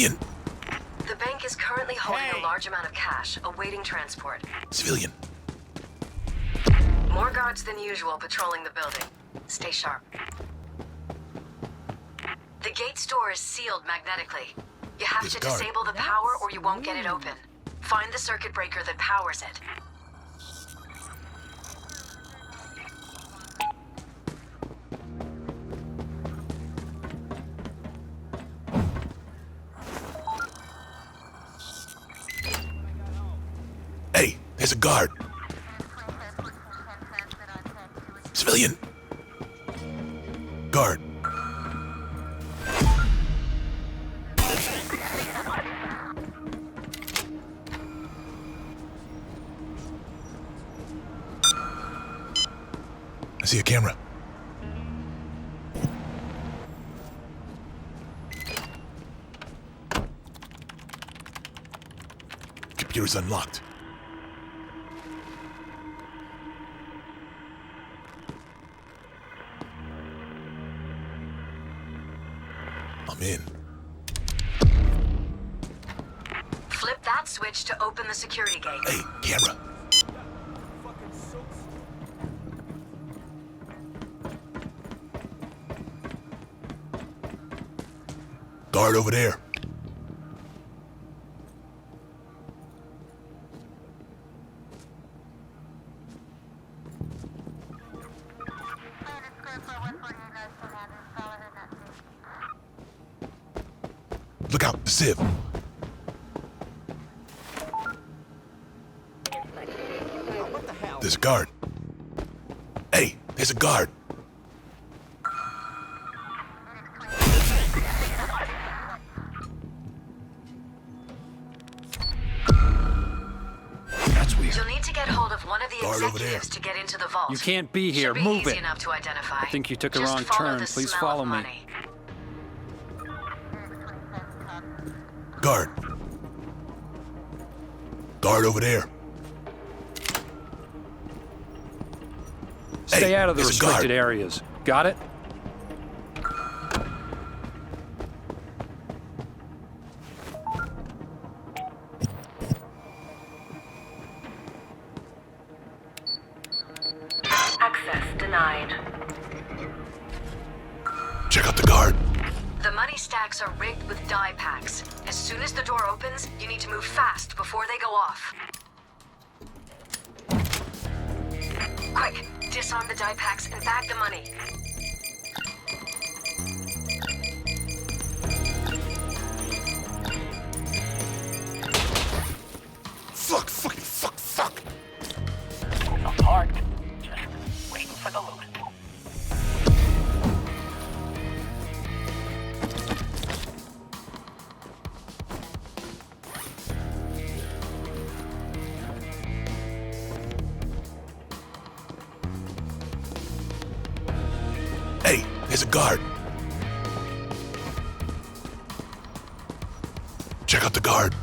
Civilian. The bank is currently holding a large amount of cash, awaiting transport. Civilian. More guards than usual patrolling the building. Stay sharp. The gate's door is sealed magnetically. You have to disable the power or you won't get it open. Find the circuit breaker that powers it. Hey, there's a guard. Civilian. Guard. I see a camera. Computer's unlocked. I'm in. Flip that switch to open the security gate. Hey, camera. Guard over there. Look out, the sieve. What the hell? There's a guard. Hey, there's a guard. That's weird. You'll need to get hold of one of the Guard over executives there. to get into the vault. You can't be here. Should be Move easy it. enough to identify. I think you took a Just wrong follow turn. the Please smell follow of me. money. Guard. Guard over there. Stay Hey, out of the there's a guard. restricted areas. Got it? Access denied. Check out the guard. The money stacks are rigged with die packs. As soon as the door opens, you need to move fast before they go off. Quick, disarm the die packs and bag the money. Fuck, fucking fuck, fuck. I'm parked, just waiting for the loot. Hey, there's a guard. Check out the guard.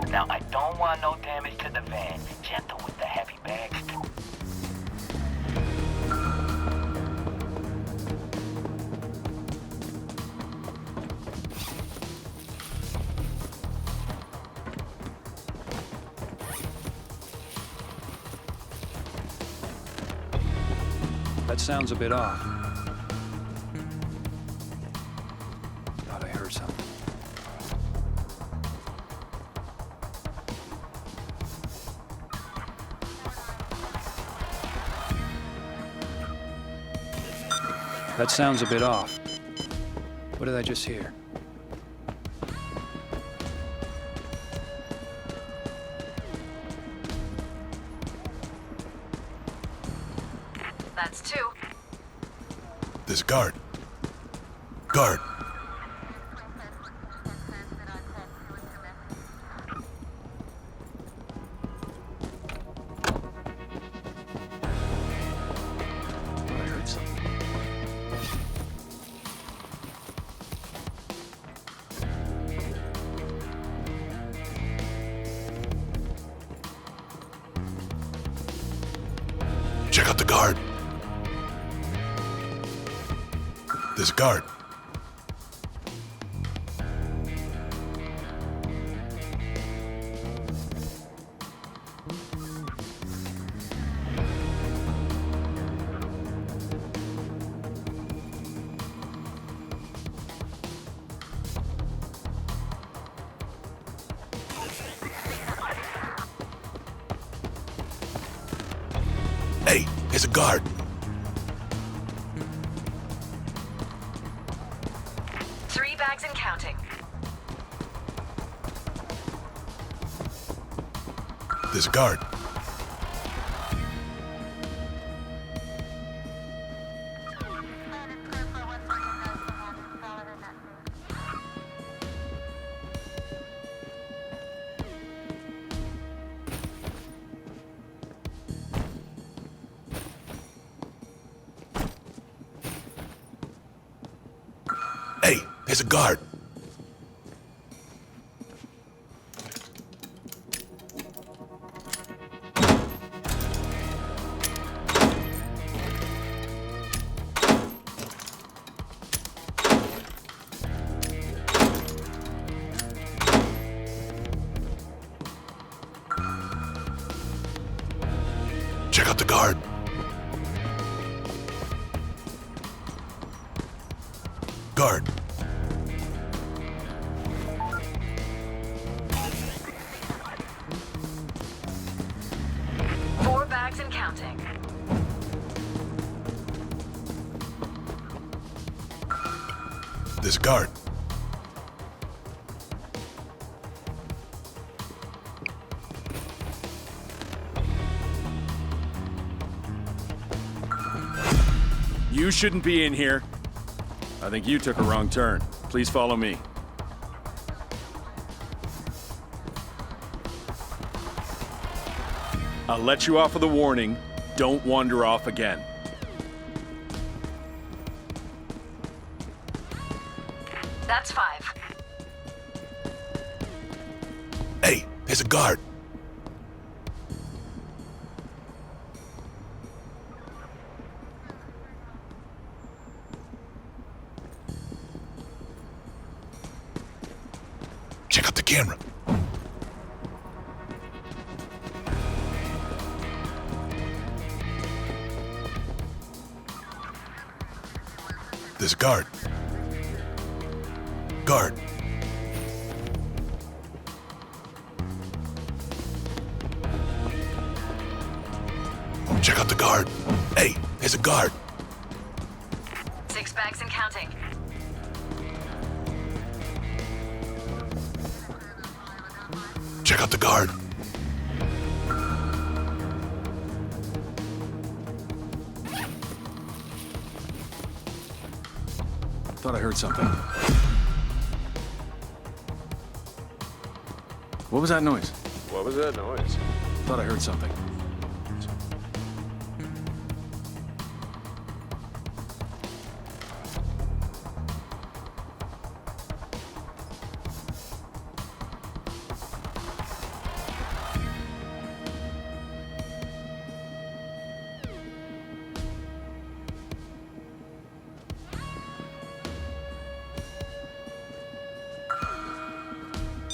Now, I don't want no damage to the van. Gentle with the heavy bags. That sounds a bit off. Thought I heard something. That sounds a bit off. What did I just hear? That's two. There's a guard. Guard. Thought I heard something. Check out the guard. There's a guard. there's a guard. Three bags and counting. There's a guard. Hey, there's a guard. Check out the guard. Guard. Four bags and counting. There's a guard. You shouldn't be in here. I think you took a wrong turn. Please follow me. I'll let you off with a warning. Don't wander off again. That's 5. Hey, there's a guard. Check out the camera. There's a guard. Guard. Check out the guard. Hey, there's a guard. 6 bags and counting. Check out the guard. Thought I heard something. What was that noise? What was that noise? Thought I heard something.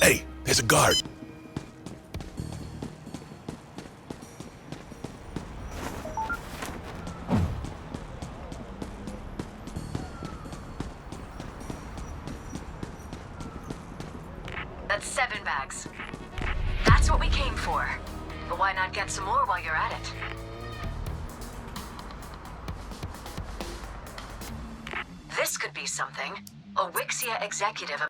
Hey, there's a guard. That's 7 bags. That's what we came for. But why not get some more while you're at it? This could be something. A Wixia executive